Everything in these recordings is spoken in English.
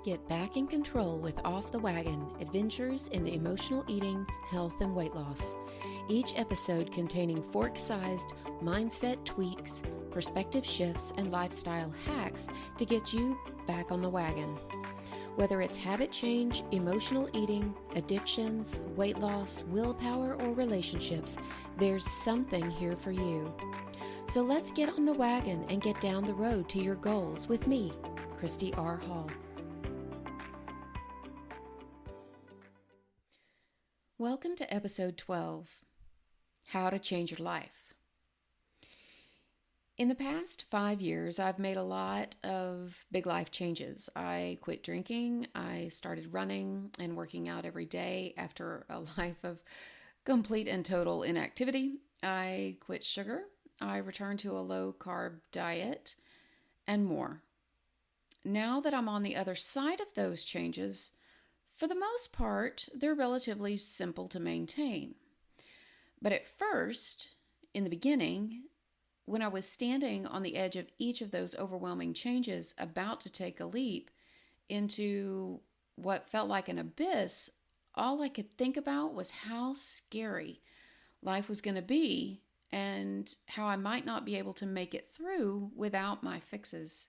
Get back in control with Off the Wagon, adventures in emotional eating, health, and weight loss. Each episode containing fork-sized mindset tweaks, perspective shifts, and lifestyle hacks to get you back on the wagon. Whether it's habit change, emotional eating, addictions, weight loss, willpower, or relationships, there's something here for you. So let's get on the wagon and get down the road to your goals with me, Christy R. Hall. Welcome to episode 12, How to Change Your Life. In the past 5 years, I've made a lot of big life changes. I quit drinking, I started running and working out every day after a life of complete and total inactivity. I quit sugar, I returned to a low-carb diet, and more. Now that I'm on the other side of those changes, for the most part, they're relatively simple to maintain. But at first, in the beginning, when I was standing on the edge of each of those overwhelming changes, about to take a leap into what felt like an abyss, all I could think about was how scary life was going to be and how I might not be able to make it through without my fixes.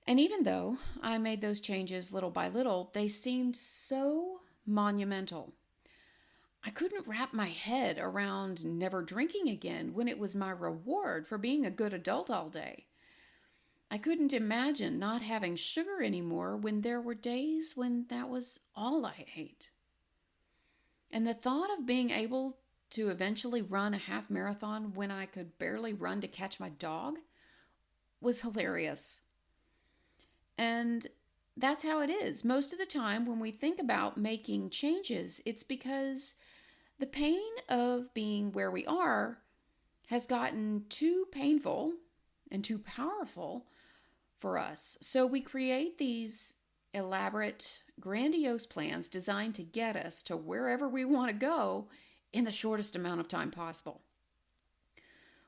And even though I made those changes little by little, they seemed so monumental. I couldn't wrap my head around never drinking again when it was my reward for being a good adult all day. I couldn't imagine not having sugar anymore when there were days when that was all I ate. And the thought of being able to eventually run a half marathon when I could barely run to catch my dog was hilarious. And that's how it is. Most of the time when we think about making changes, it's because the pain of being where we are has gotten too painful and too powerful for us. So we create these elaborate, grandiose plans designed to get us to wherever we want to go in the shortest amount of time possible.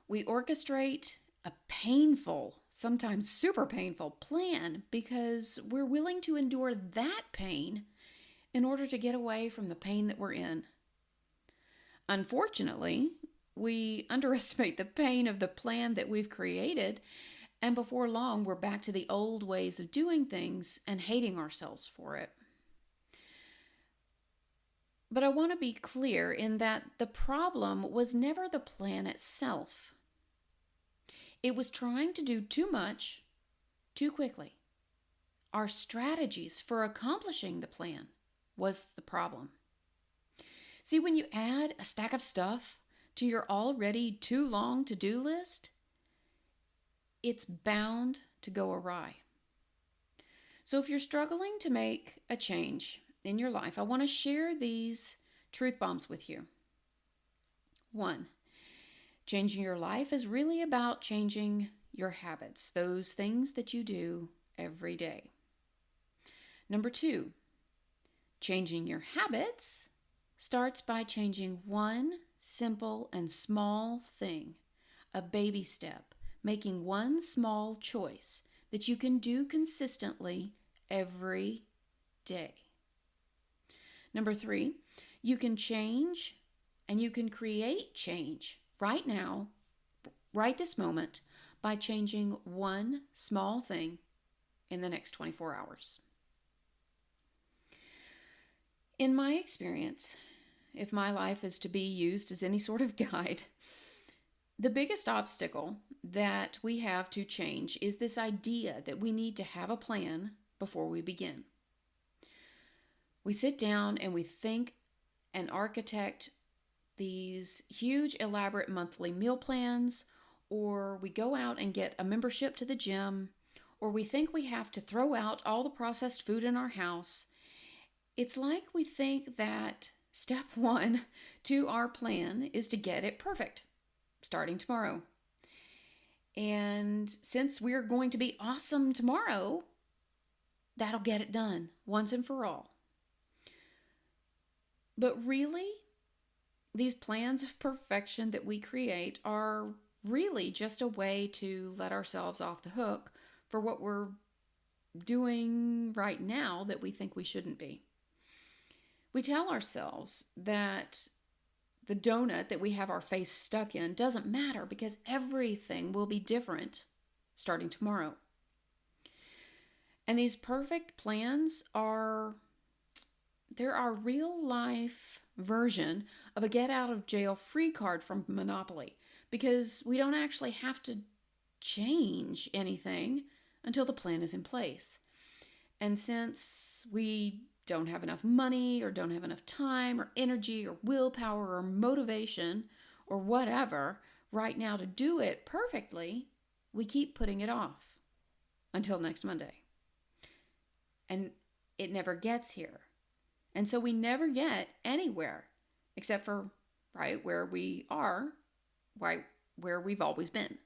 We orchestrate a painful, sometimes super painful plan because we're willing to endure that pain in order to get away from the pain that we're in. Unfortunately, we underestimate the pain of the plan that we've created, and before long, we're back to the old ways of doing things and hating ourselves for it. But I want to be clear in that the problem was never the plan itself. It was trying to do too much, too quickly. Our strategies for accomplishing the plan was the problem. See, when you add a stack of stuff to your already too long to-do list, it's bound to go awry. So if you're struggling to make a change in your life, I want to share these truth bombs with you. 1. Changing your life is really about changing your habits, those things that you do every day. 2, changing your habits starts by changing one simple and small thing, a baby step, making one small choice that you can do consistently every day. 3, you can change and you can create change right now, right this moment, by changing one small thing in the next 24 hours. In my experience, if my life is to be used as any sort of guide, the biggest obstacle that we have to change is this idea that we need to have a plan before we begin. We sit down and we think and architect these huge, elaborate monthly meal plans, or we go out and get a membership to the gym, or we think we have to throw out all the processed food in our house. It's like we think that step 1 to our plan is to get it perfect, starting tomorrow. And since we're going to be awesome tomorrow, that'll get it done once and for all. But really, these plans of perfection that we create are really just a way to let ourselves off the hook for what we're doing right now that we think we shouldn't be. We tell ourselves that the donut that we have our face stuck in doesn't matter because everything will be different starting tomorrow. And these perfect plans are they're our real life version of a get out of jail free card from Monopoly because we don't actually have to change anything until the plan is in place. And since we don't have enough money or don't have enough time or energy or willpower or motivation or whatever right now to do it perfectly, we keep putting it off until next Monday. And it never gets here. And so we never get anywhere except for right where we are, right where we've always been.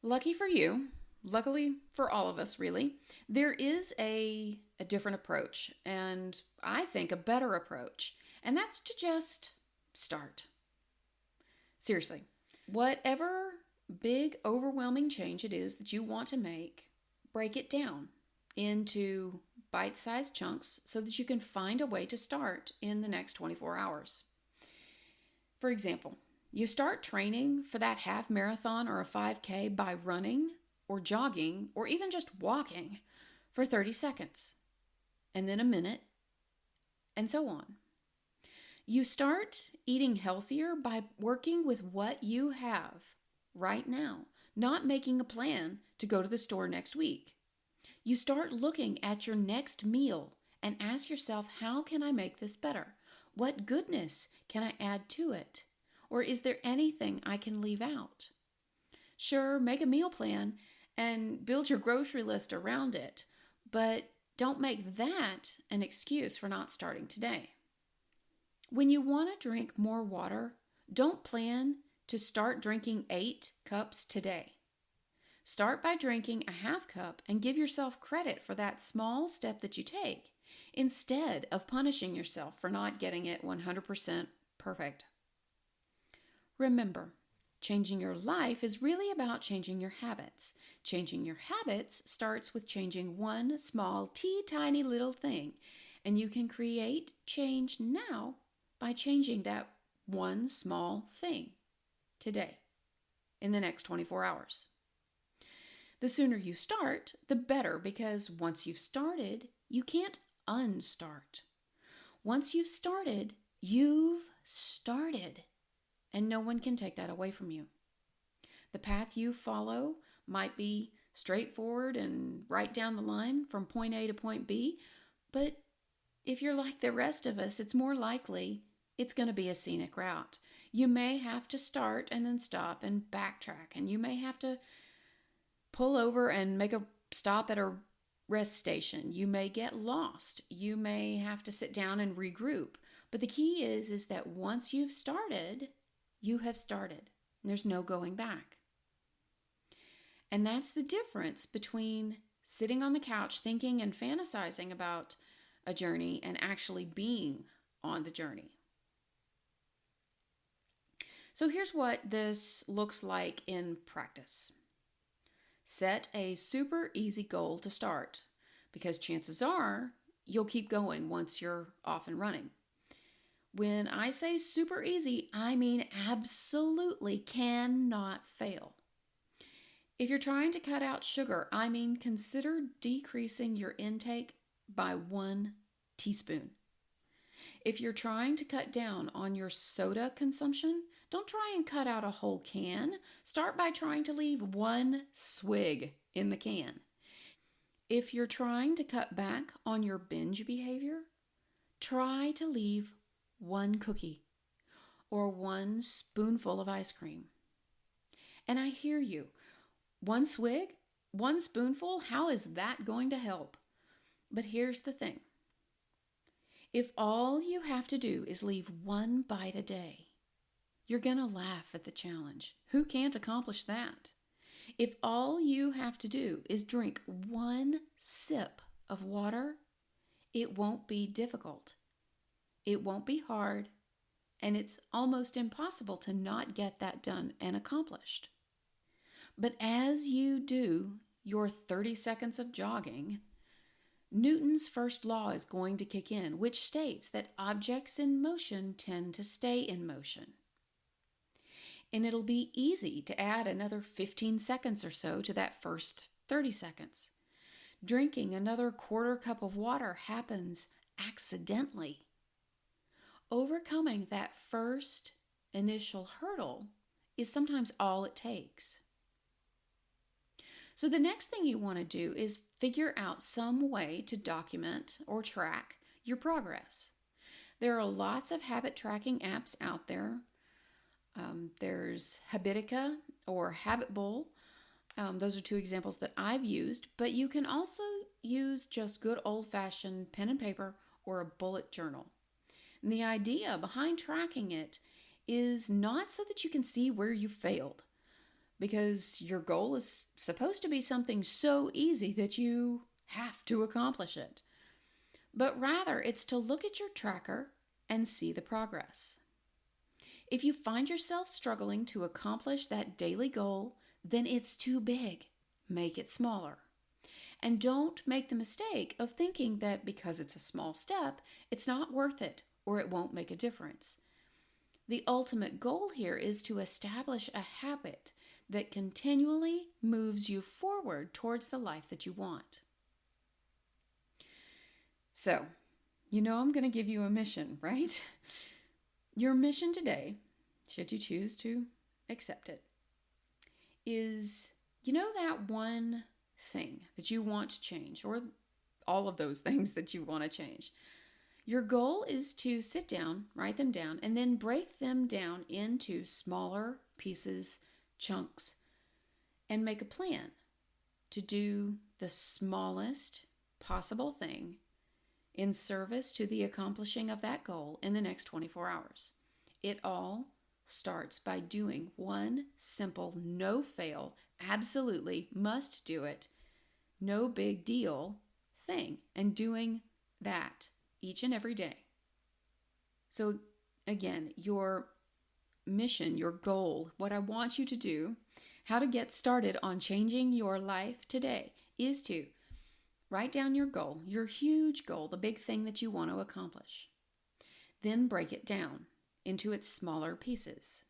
Lucky for you, luckily for all of us, really, there is a different approach, and I think a better approach, and that's to just start. Seriously, whatever big, overwhelming change it is that you want to make, break it down into bite-sized chunks so that you can find a way to start in the next 24 hours. For example, you start training for that half marathon or a 5K by running or jogging or even just walking for 30 seconds, and then a minute, and so on. You start eating healthier by working with what you have right now, not making a plan to go to the store next week. You start looking at your next meal and ask yourself, how can I make this better? What goodness can I add to it? Or is there anything I can leave out? Sure, make a meal plan and build your grocery list around it, but don't make that an excuse for not starting today. When you want to drink more water, don't plan to start drinking 8 cups today. Start by drinking a half cup and give yourself credit for that small step that you take, instead of punishing yourself for not getting it 100% perfect. Remember, changing your life is really about changing your habits. Changing your habits starts with changing one small, teeny little thing, and you can create change now by changing that one small thing today, in the next 24 hours. The sooner you start, the better, because once you've started, you can't unstart. Once you've started, and no one can take that away from you. The path you follow might be straightforward and right down the line from point A to point B, but if you're like the rest of us, it's more likely it's going to be a scenic route. You may have to start and then stop and backtrack, and you may have to pull over and make a stop at a rest station. You may get lost. You may have to sit down and regroup. But the key is that once you've started, you have started. There's no going back. And that's the difference between sitting on the couch thinking and fantasizing about a journey and actually being on the journey. So here's what this looks like in practice. Set a super easy goal to start, because chances are you'll keep going once you're off and running. When I say super easy, I mean absolutely cannot fail. If you're trying to cut out sugar, I mean consider decreasing your intake by 1 teaspoon. If you're trying to cut down on your soda consumption, don't try and cut out a whole can. Start by trying to leave 1 swig in the can. If you're trying to cut back on your binge behavior, try to leave 1 cookie or 1 spoonful of ice cream. And I hear you. 1 swig? 1 spoonful? How is that going to help? But here's the thing. If all you have to do is leave 1 bite a day, you're going to laugh at the challenge. Who can't accomplish that? If all you have to do is drink 1 sip of water, it won't be difficult. It won't be hard, and it's almost impossible to not get that done and accomplished. But as you do your 30 seconds of jogging, Newton's first law is going to kick in, which states that objects in motion tend to stay in motion. And it'll be easy to add another 15 seconds or so to that first 30 seconds. Drinking another quarter cup of water happens accidentally. Overcoming that first initial hurdle is sometimes all it takes. So the next thing you want to do is figure out some way to document or track your progress. There are lots of habit tracking apps out there. There's Habitica or Habit Bowl. Those are two examples that I've used, but you can also use just good old-fashioned pen and paper or a bullet journal. And the idea behind tracking it is not so that you can see where you failed, because your goal is supposed to be something so easy that you have to accomplish it. But rather, it's to look at your tracker and see the progress. If you find yourself struggling to accomplish that daily goal, then it's too big. Make it smaller. And don't make the mistake of thinking that because it's a small step, it's not worth it or it won't make a difference. The ultimate goal here is to establish a habit that continually moves you forward towards the life that you want. So, I'm going to give you a mission, right? Your mission today, should you choose to accept it, is, that one thing that you want to change, or all of those things that you want to change. Your goal is to sit down, write them down, and then break them down into smaller pieces, chunks, and make a plan to do the smallest possible thing in service to the accomplishing of that goal in the next 24 hours. It all starts by doing one simple, no-fail, absolutely must do it, no big deal thing, and doing that each and every day. So again, your mission, your goal, what I want you to do, how to get started on changing your life today is to write down your goal, your huge goal, the big thing that you want to accomplish. Then break it down into its smaller pieces.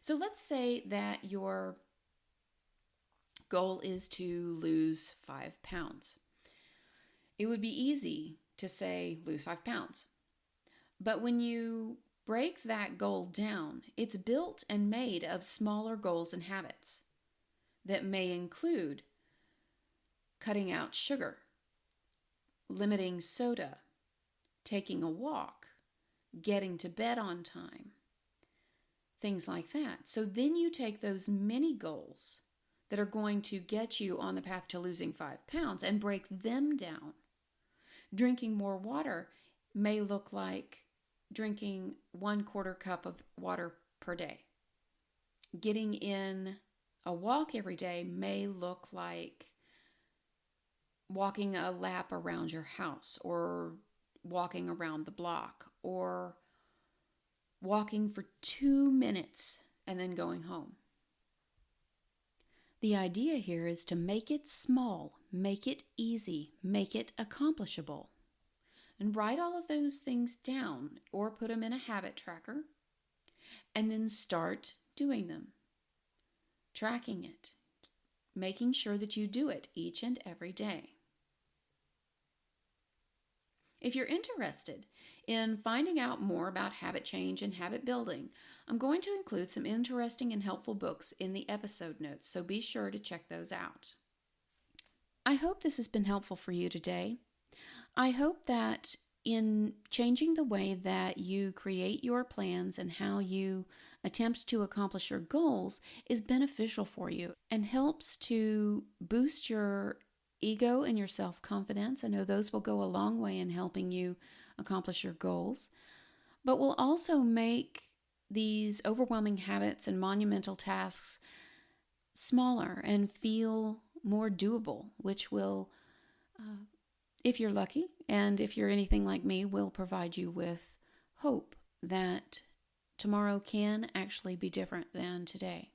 So let's say that your goal is to lose 5 pounds. It would be easy to say lose 5 pounds. But when you break that goal down, it's built and made of smaller goals and habits that may include cutting out sugar, limiting soda, taking a walk, getting to bed on time, things like that. So then you take those mini goals that are going to get you on the path to losing 5 pounds and break them down. Drinking more water may look like drinking 1/4 cup of water per day. Getting in a walk every day may look like walking a lap around your house, or walking around the block, or walking for 2 minutes and then going home. The idea here is to make it small, make it easy, make it accomplishable. And write all of those things down or put them in a habit tracker, and then start doing them. Tracking it, making sure that you do it each and every day. If you're interested in finding out more about habit change and habit building, I'm going to include some interesting and helpful books in the episode notes, so be sure to check those out. I hope this has been helpful for you today. I hope that in changing the way that you create your plans and how you attempt to accomplish your goals is beneficial for you and helps to boost your ego and your self-confidence. I know those will go a long way in helping you accomplish your goals, but will also make these overwhelming habits and monumental tasks smaller and feel more doable, which will, if you're lucky, and if you're anything like me, will provide you with hope that tomorrow can actually be different than today.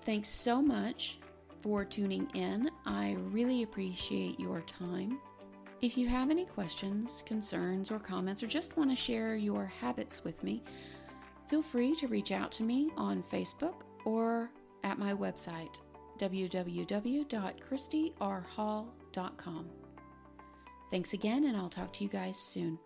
Thanks so much for tuning in. I really appreciate your time. If you have any questions, concerns, or comments, or just want to share your habits with me, feel free to reach out to me on Facebook or at my website, www.christyrhall.com. Thanks again, and I'll talk to you guys soon.